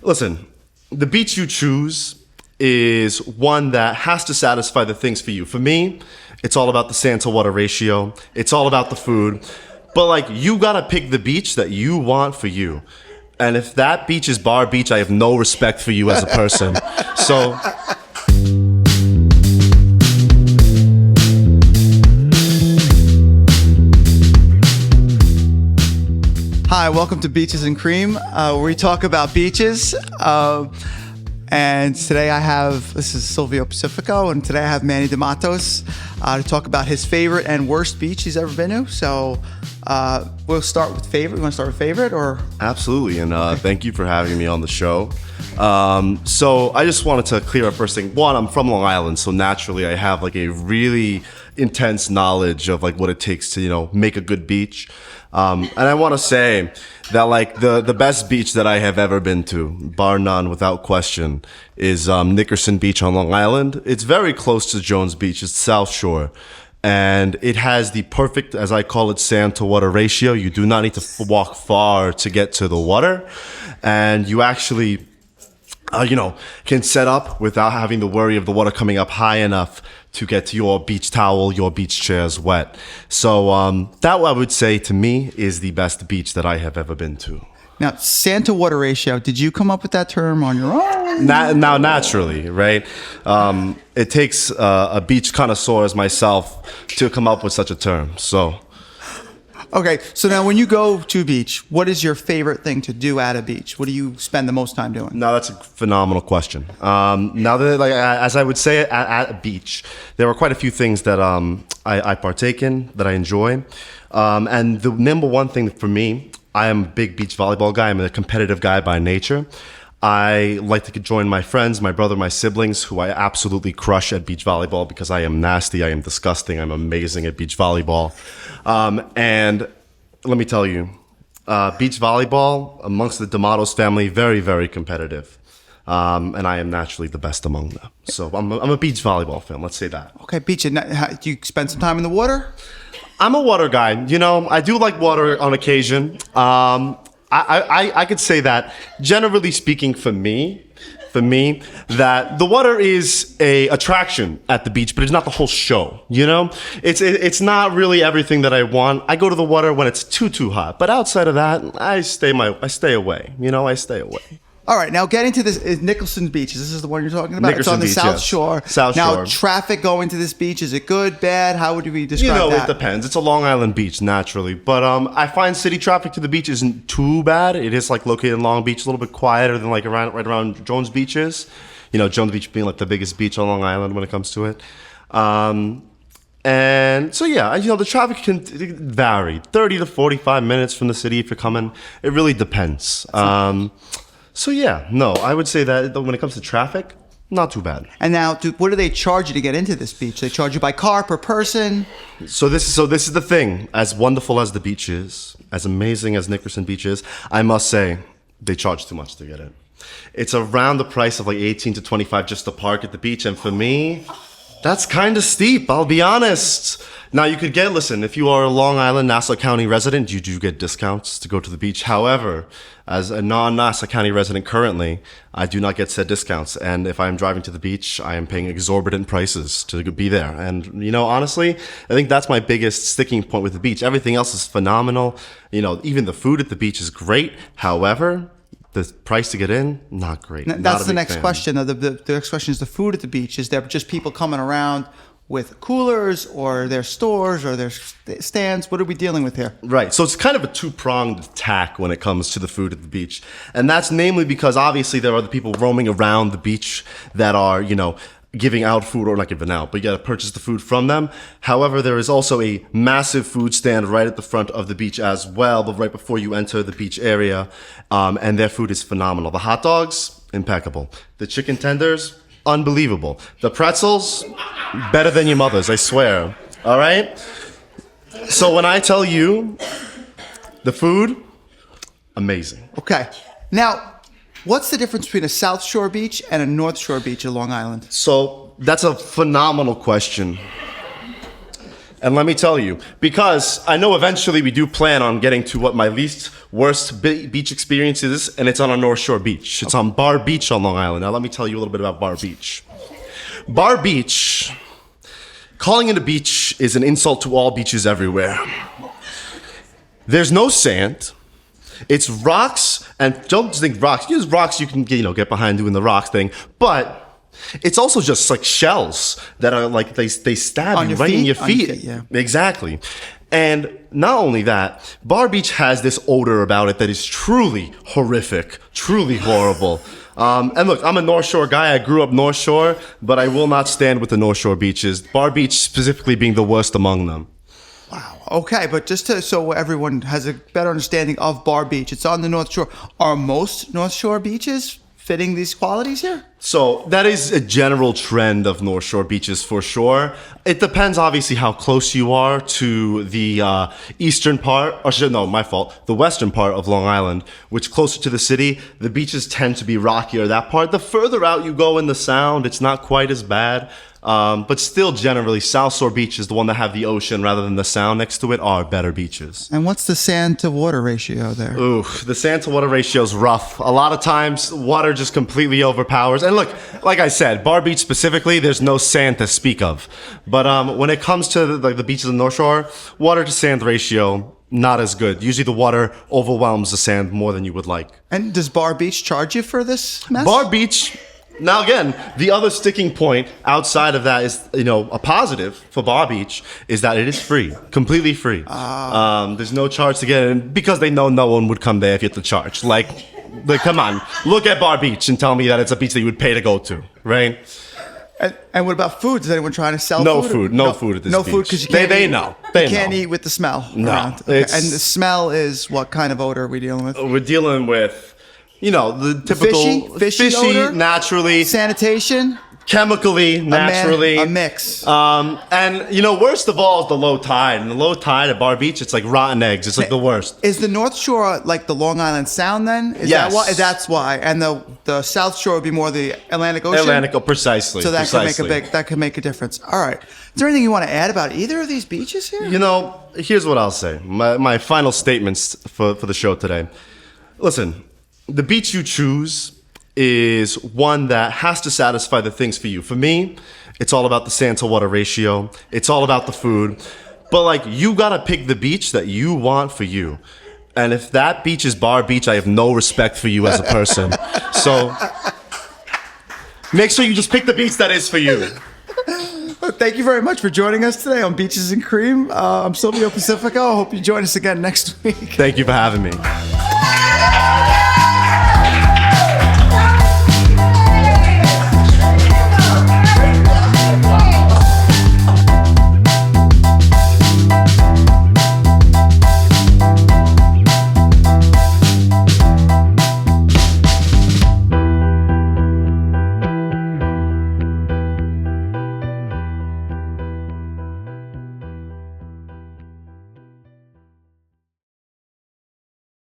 Listen, the beach you choose is one that has to satisfy the things for you. For me, it's all about the sand to water ratio. It's all about the food. But like, you gotta pick the beach that you want for you. And if that beach is Bar Beach, I have no respect for you as a person. So hi, welcome to Beaches and Cream, where we talk about beaches. And today this is Silvio Pacifico, and today I have Manny Dematos to talk about his favorite and worst beach he's ever been to. So we'll start with favorite. You want to start with favorite, or? Absolutely, and thank you for having me on the show. So I just wanted to clear up first thing. One, I'm from Long Island, so naturally I have like a really intense knowledge of like what it takes to, make a good beach. And I want to say that like the best beach that I have ever been to, bar none, without question, is Nickerson Beach on Long Island. It's very close to Jones Beach. It's South Shore. And it has the perfect, as I call it, sand to water ratio. You do not need to walk far to get to the water. And you actually, can set up without having to worry of the water coming up high enough to get to your beach towel, your beach chairs wet. So that, I would say, to me, is the best beach that I have ever been to. Now, sand to water ratio, did you come up with that term on your own? Now, naturally, right? It takes a beach connoisseur as myself to come up with such a term, so. Okay, so now when you go to a beach, what is your favorite thing to do at a beach? What do you spend the most time doing? Now, that's a phenomenal question. Now, that, as I would say at a beach, there are quite a few things that I partake in, that I enjoy. And the number one thing for me, I am a big beach volleyball guy. I'm a competitive guy by nature. I like to join my friends, my brother, my siblings, who I absolutely crush at beach volleyball because I am nasty, I am disgusting, I'm amazing at beach volleyball. And let me tell you, beach volleyball amongst the Dematos family, very, very competitive. And I am naturally the best among them. So I'm a beach volleyball fan, let's say that. Okay, beach. And do you spend some time in the water? I'm a water guy. I do like water on occasion. I could say that, generally speaking, for me, that the water is a attraction at the beach, but it's not the whole show. It's not really everything that I want. I go to the water when it's too hot, but outside of that, I stay away. I stay away. All right, now getting to this is Nickerson Beach. This is the one you're talking about? Nickerson It's on the Beach, South yes. Shore. South now, Shore. Traffic going to this beach, is it good, bad? How would we describe that? It depends. It's a Long Island beach, naturally. But I find city traffic to the beach isn't too bad. It is like located in Long Beach, a little bit quieter than like right around Jones Beach is. Jones Beach being like the biggest beach on Long Island when it comes to it. And so, yeah, the traffic can vary. 30 to 45 minutes from the city if you're coming. It really depends. So, yeah, no, I would say that when it comes to traffic, not too bad. And now, what do they charge you to get into this beach? They charge you by car, per person? So this is the thing. As wonderful as the beach is, as amazing as Nickerson Beach is, I must say, they charge too much to get in. It's around the price of like 18 to 25 just to park at the beach. And for me, that's kind of steep, I'll be honest. Now, you could listen, if you are a Long Island, Nassau County resident, you do get discounts to go to the beach. However, as a non-Nassau County resident currently, I do not get said discounts. And if I'm driving to the beach, I am paying exorbitant prices to be there. And, honestly, I think that's my biggest sticking point with the beach. Everything else is phenomenal. Even the food at the beach is great. However, the price to get in, not great. That's the next question. The next question is the food at the beach. Is there just people coming around with coolers, or their stores, or their stands? What are we dealing with here? Right. So it's kind of a two-pronged attack when it comes to the food at the beach. And that's namely because obviously there are the people roaming around the beach that are, giving out food, or not giving out, but you got to purchase the food from them. However, there is also a massive food stand right at the front of the beach as well, but right before you enter the beach area. And their food is phenomenal. The hot dogs, impeccable. The chicken tenders, unbelievable. The pretzels, better than your mother's, I swear. All right? So when I tell you the food, amazing. Okay. Now, what's the difference between a South Shore beach and a North Shore beach in Long Island? So that's a phenomenal question. And let me tell you, because I know eventually we do plan on getting to what my least worst beach experience is, and it's on a North Shore beach. It's on Bar Beach on Long Island. Now let me tell you a little bit about Bar Beach. Bar Beach, calling it a beach is an insult to all beaches everywhere. There's no sand. It's rocks, and don't just think rocks. Use rocks you can get behind doing the rocks thing, but it's also just like shells that are like they stab On you your right in feet? your On your feet. feet, yeah. Exactly. And not only that, Bar Beach has this odor about it that is truly horrific, truly horrible. And look, I'm a North Shore guy. I grew up North Shore, but I will not stand with the North Shore beaches. Bar Beach specifically being the worst among them. Wow. Okay, but so everyone has a better understanding of Bar Beach, it's on the North Shore. Are most North Shore beaches fitting these qualities here? So that is a general trend of North Shore beaches for sure. It depends obviously how close you are to the eastern part, the western part of Long Island, which closer to the city, the beaches tend to be rockier. That part, the further out you go in the Sound, it's not quite as bad. But still, generally, South Shore Beach is the one that have the ocean rather than the Sound next to it are better beaches. And what's the sand to water ratio there? Ooh, the sand to water ratio is rough. A lot of times, water just completely overpowers. And look, like I said, Bar Beach specifically, there's no sand to speak of. But when it comes to the beaches in the North Shore, water to sand ratio, not as good. Usually the water overwhelms the sand more than you would like. And does Bar Beach charge you for this mess? Bar Beach... Now again, the other sticking point outside of that is, a positive for Bar Beach is that it is free, completely free. There's no charge to get in because they know no one would come there if you had to charge. Like, come on, look at Bar Beach and tell me that it's a beach that you would pay to go to, right? And what about food? Is anyone trying to sell No food? food, no food at this no beach. food because you can't. They know. They can't know. eat with the smell. No, around. Okay. it's- And the smell is what kind of odor are we dealing with? We're dealing with, the typical Fishy odor? naturally, Sanitation, chemically, naturally. a mix. And worst of all is the low tide. And the low tide at Bar Beach, it's like rotten eggs. It's like the worst. Is the North Shore like the Long Island Sound then? Is Yes. that why? That's why. And the South Shore would be more the Atlantic Ocean. Atlantic, precisely. So that precisely. could make a difference. All right. Is there anything you want to add about either of these beaches here? Here's what I'll say. My final statements for the show today. Listen, the beach you choose is one that has to satisfy the things for you. For me, it's all about the sand to water ratio. It's all about the food. But you gotta pick the beach that you want for you. And if that beach is Bar Beach, I have no respect for you as a person. So make sure you just pick the beach that is for you. Thank you very much for joining us today on Beaches and Cream. I'm Silvio Pacifico. I hope you join us again next week. Thank you for having me.